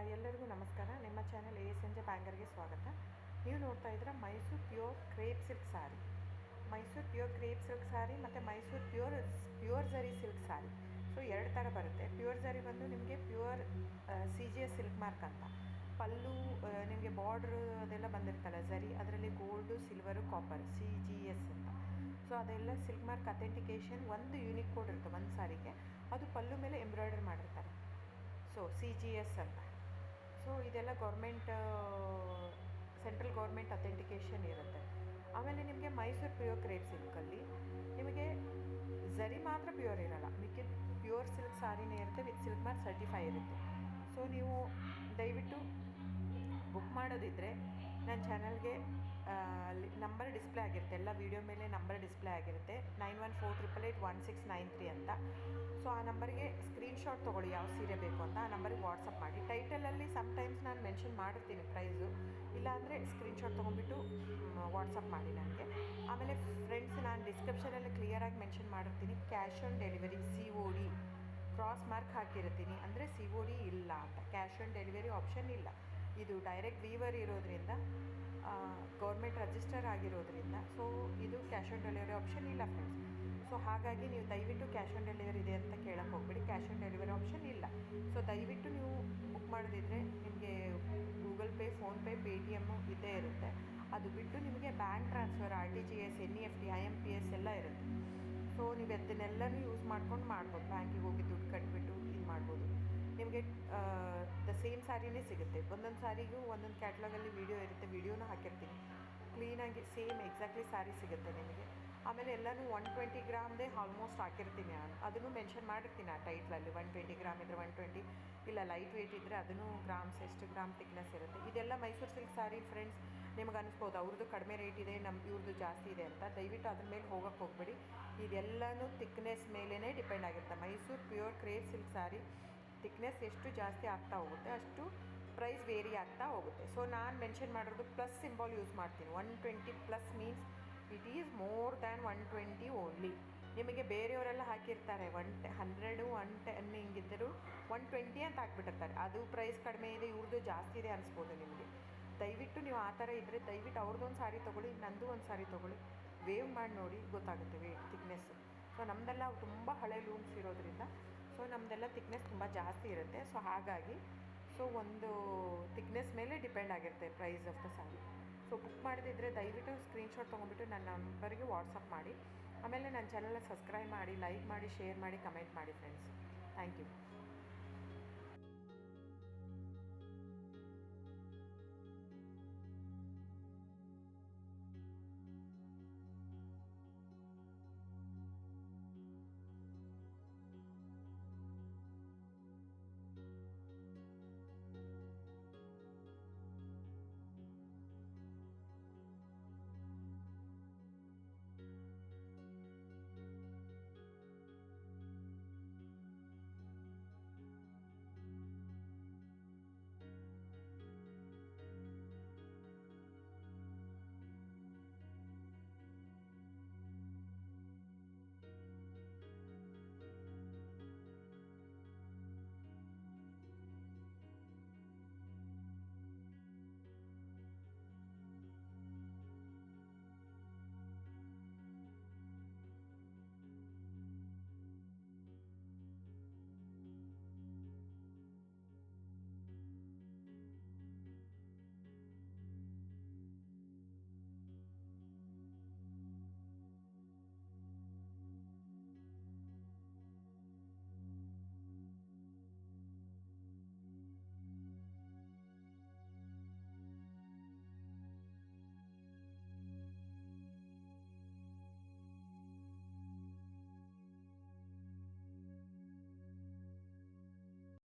ಎಲ್ಲರಿಗೂ ನಮಸ್ಕಾರ. ನಿಮ್ಮ ಚಾನೆಲ್ ASNJ ಬ್ಯಾಂಗರ್ಗೆ ಸ್ವಾಗತ. ನೀವು ನೋಡ್ತಾ ಇದ್ದೀರಾ ಮೈಸೂರು ಪ್ಯೂರ್ ಕ್ರೇಪ್ ಸಿಲ್ಕ್ ಸಾರಿ. ಮೈಸೂರು ಪ್ಯೂರ್ ಕ್ರೇಪ್ ಸಿಲ್ಕ್ ಸಾರಿ ಮತ್ತು ಮೈಸೂರು ಪ್ಯೂರ್ ಝರಿ ಸಿಲ್ಕ್ ಸಾರಿ. ಸೊ ಎರಡು ಥರ ಬರುತ್ತೆ. ಪ್ಯೂರ್ ಝರಿ ಬಂದು ನಿಮಗೆ ಪ್ಯೂರ್ CGS ಸಿಲ್ಕ್ ಮಾರ್ಕ್ ಅಂತ. ಪಲ್ಲು ನಿಮಗೆ ಬಾರ್ಡ್ರು ಅದೆಲ್ಲ ಬಂದಿರ್ತಲ್ಲ ಝರಿ, ಅದರಲ್ಲಿ ಗೋಲ್ಡು, ಸಿಲ್ವರು, ಕಾಪರ್ CGS ಅಂತ. ಸೊ ಅದೆಲ್ಲ ಸಿಲ್ಕ್ ಮಾರ್ಕ್ ಅಥೆಂಟಿಕೇಷನ್ ಒಂದು ಯೂನಿಕ್ ಕೋಡ್ ಇರುತ್ತೆ ಒಂದು ಸಾರಿಗೆ. ಅದು ಪಲ್ಲು ಮೇಲೆ ಎಂಬ್ರಾಯ್ಡರ್ ಮಾಡಿರ್ತಾರೆ. ಸೊ CGS ಅಂತ. ಸೊ ಇದೆಲ್ಲ ಸೆಂಟ್ರಲ್ ಗೌರ್ಮೆಂಟ್ ಅಥೆಂಟಿಕೇಷನ್ ಇರುತ್ತೆ. ಆಮೇಲೆ ನಿಮಗೆ ಮೈಸೂರು ಪ್ಯೂರ್ ಕ್ರೇಪ್ ಸಿಲ್ಕಲ್ಲಿ ನಿಮಗೆ ಝರಿ ಮಾತ್ರ ಪ್ಯೂರ್ ಇರೋಲ್ಲ, ಮಿಕ್ಕಿದ ಪ್ಯೂರ್ ಸಿಲ್ಕ್ ಸಾರಿನೇ ಇರುತ್ತೆ, ವಿತ್ ಸಿಲ್ಕ್ ಮಾರ್ಕ್ ಸರ್ಟಿಫೈ ಇರುತ್ತೆ. ಸೊ ನೀವು ದಯವಿಟ್ಟು ಬುಕ್ ಮಾಡೋದಿದ್ದರೆ ನನ್ನ ಚಾನಲ್ಗೆ ನಂಬರ್ ಡಿಸ್ಪ್ಲೇ ಆಗಿರುತ್ತೆ, ಎಲ್ಲ ವೀಡಿಯೋ ಮೇಲೆ ನಂಬರ್ ಡಿಸ್ಪ್ಲೇ ಆಗಿರುತ್ತೆ, 9148881693 ಅಂತ. ಸೊ ಆ ನಂಬರ್ಗೆ ಸ್ಕ್ರೀನ್ಶಾಟ್ ತೊಗೊಳ್ಳಿ ಯಾವ ಸೀರೆ ಬೇಕು ಅಂತ, ಆ ನಂಬರ್ಗೆ ವಾಟ್ಸಪ್ ಮಾಡಿ. ಟೈಟಲಲ್ಲಿ ಸಮ್ಟೈಮ್ಸ್ ನಾನು ಮೆನ್ಷನ್ ಮಾಡಿರ್ತೀನಿ ಪ್ರೈಸು, ಇಲ್ಲಾಂದರೆ ಸ್ಕ್ರೀನ್ಶಾಟ್ ತೊಗೊಂಡ್ಬಿಟ್ಟು ವಾಟ್ಸಪ್ ಮಾಡಿ ನನಗೆ. ಆಮೇಲೆ ಫ್ರೆಂಡ್ಸ್, ನಾನು ಡಿಸ್ಕ್ರಿಪ್ಷನಲ್ಲಿ ಕ್ಲಿಯರಾಗಿ ಮೆನ್ಷನ್ ಮಾಡಿರ್ತೀನಿ cash on delivery COD cross mark ಹಾಕಿರ್ತೀನಿ, ಅಂದರೆ COD ಇಲ್ಲ ಅಂತ, ಕ್ಯಾಶ್ ಆನ್ ಡೆಲಿವರಿ ಆಪ್ಷನ್ ಇಲ್ಲ. ಇದು ಡೈರೆಕ್ಟ್ ವೀವರ್ ಇರೋದ್ರಿಂದ, ಗೌರ್ಮೆಂಟ್ ರಿಜಿಸ್ಟರ್ ಆಗಿರೋದ್ರಿಂದ, ಸೊ ಇದು ಕ್ಯಾಶ್ ಆನ್ ಡೆಲಿವರಿ ಆಪ್ಷನ್ ಇಲ್ಲ ಫ್ರೆಂಡ್ಸ್. ಸೊ ಹಾಗಾಗಿ ನೀವು ದಯವಿಟ್ಟು ಕ್ಯಾಶ್ ಆನ್ ಡೆಲಿವರಿ ಇದೆ ಅಂತ ಕೇಳಕ್ಕೆ ಹೋಗ್ಬೇಡಿ, ಕ್ಯಾಶ್ ಆನ್ ಡೆಲಿವರಿ ಆಪ್ಷನ್ ಇಲ್ಲ. ಸೊ ದಯವಿಟ್ಟು ನೀವು ಬುಕ್ ಮಾಡೋದಿದ್ರೆ ನಿಮಗೆ ಗೂಗಲ್ ಪೇ, ಫೋನ್ಪೇ, Paytm ಇದ್ದೇ ಇರುತ್ತೆ. ಅದು ಬಿಟ್ಟು ನಿಮಗೆ bank transfer, RTGS, NEFT, IMPS ಎಲ್ಲ ಇರುತ್ತೆ. ಸೊ ನೀವು ಅದನ್ನೆಲ್ಲನೂ ಯೂಸ್ ಮಾಡ್ಕೊಂಡು ಮಾಡ್ಬೋದು. ಬ್ಯಾಂಕಿಗೆ ಹೋಗಿ ದುಡ್ಡು ಕಟ್ಬಿಟ್ಟು ಇದು ಮಾಡ್ಬೋದು. ನಿಮಗೆ ದ ಸೇಮ್ ಸ್ಯಾರಿನೇ ಸಿಗುತ್ತೆ. ಒಂದೊಂದು ಸ್ಯಾರಿಗೂ ಒಂದೊಂದು ಕ್ಯಾಟ್ಲಾಗಲ್ಲಿ ವೀಡಿಯೋ ಇರುತ್ತೆ, ವೀಡಿಯೋನೂ ಹಾಕಿರ್ತೀನಿ. ಕ್ಲೀನಾಗಿ ಸೇಮ್ ಎಕ್ಸಾಕ್ಟ್ಲಿ ಸ್ಯಾರಿ ಸಿಗುತ್ತೆ ನಿಮಗೆ. ಆಮೇಲೆ ಎಲ್ಲನೂ 120 ಗ್ರಾಮ್ದೇ ಆಲ್ಮೋಸ್ಟ್ ಹಾಕಿರ್ತೀನಿ ನಾನು, ಅದನ್ನು ಮೆನ್ಷನ್ ಮಾಡಿರ್ತೀನಿ ಆ ಟೈಟ್ಲಲ್ಲಿ. 120 ಗ್ರಾಮ್ ಇದ್ದರೆ 120, ಇಲ್ಲ ಲೈಟ್ ವೆಯ್ಟ್ ಇದ್ದರೆ ಅದನ್ನು ಗ್ರಾಮ್ಸ್ ಎಷ್ಟು ಗ್ರಾಮ್ ತಿಕ್ನೆಸ್ ಇರುತ್ತೆ. ಇದೆಲ್ಲ ಮೈಸೂರು ಸಿಲ್ಕ್ ಸ್ಯಾರಿ ಫ್ರೆಂಡ್ಸ್. ನಿಮ್ಗೆ ಅನಿಸ್ಬೋದು ಅವ್ರದ್ದು ಕಡಿಮೆ ರೇಟ್ ಇದೆ, ಇವ್ರದ್ದು ಜಾಸ್ತಿ ಇದೆ ಅಂತ. ದಯವಿಟ್ಟು ಅದ್ರ ಮೇಲೆ ಹೋಗೋಕ್ಕೆ ಹೋಗಬೇಡಿ. ಇದೆಲ್ಲನೂ ತಿಕ್ನೆಸ್ ಮೇಲೇ ಡಿಪೆಂಡ್ ಆಗಿರುತ್ತೆ. Mysuru pure crepe silk sari thickness ಎಷ್ಟು ಜಾಸ್ತಿ ಆಗ್ತಾ ಹೋಗುತ್ತೆ ಅಷ್ಟು ಪ್ರೈಸ್ ವೇರಿ ಆಗ್ತಾ ಹೋಗುತ್ತೆ. ಸೊ ನಾನು ಮೆನ್ಷನ್ ಮಾಡಿರೋದು ಪ್ಲಸ್ ಸಿಂಬಾಲ್ ಯೂಸ್ ಮಾಡ್ತೀನಿ. 120+ means it is more than 120 only. ನಿಮಗೆ ಬೇರೆಯವರೆಲ್ಲ ಹಾಕಿರ್ತಾರೆ 100, 110 ಹಿಂಗಿದ್ದರೂ 120 ಅಂತ ಹಾಕ್ಬಿಟ್ಟಿರ್ತಾರೆ. ಅದು ಪ್ರೈಸ್ ಕಡಿಮೆ ಇದೆ, ಇವ್ರದ್ದು ಜಾಸ್ತಿ ಇದೆ ಅನಿಸ್ಬೋದು ನಿಮಗೆ. ದಯವಿಟ್ಟು ನೀವು ಆ ಥರ ಇದ್ದರೆ ದಯವಿಟ್ಟು ಅವ್ರದ್ದೊಂದು ಸಾರಿ ತೊಗೊಳ್ಳಿ, ನಂದು ಒಂದು ಸಾರಿ ತೊಗೊಳ್ಳಿ, ವೇವ್ ಮಾಡಿ ನೋಡಿ, ಗೊತ್ತಾಗುತ್ತೆ ವೇಟ್ ತಿಕ್ನೆಸ್ಸು. ಸೊ ನಮ್ಮದೆಲ್ಲ ತುಂಬ ಹಳೆ ಲೂಮ್ಸ್ ಇರೋದ್ರಿಂದ, ಸೊ ನಮ್ಮದೆಲ್ಲ ತಿಕ್ನೆಸ್ ತುಂಬ ಜಾಸ್ತಿ ಇರುತ್ತೆ. ಸೊ ಹಾಗಾಗಿ ಒಂದು ತಿಕ್ನೆಸ್ ಮೇಲೆ ಡಿಪೆಂಡ್ ಆಗಿರುತ್ತೆ price of the sari. So book ಮಾಡಿದ್ರೆ ದಯವಿಟ್ಟು ಸ್ಕ್ರೀನ್ಶಾಟ್ ತೊಗೊಂಡ್ಬಿಟ್ಟು ನನ್ನ ನಂಬರ್ಗೆ ವಾಟ್ಸಪ್ ಮಾಡಿ. ಆಮೇಲೆ ನನ್ನ ಚಾನಲ್ನ ಸಬ್ಸ್ಕ್ರೈಬ್ ಮಾಡಿ, ಲೈಕ್ ಮಾಡಿ, ಶೇರ್ ಮಾಡಿ, ಕಮೆಂಟ್ ಮಾಡಿ ಫ್ರೆಂಡ್ಸ್. Thank you.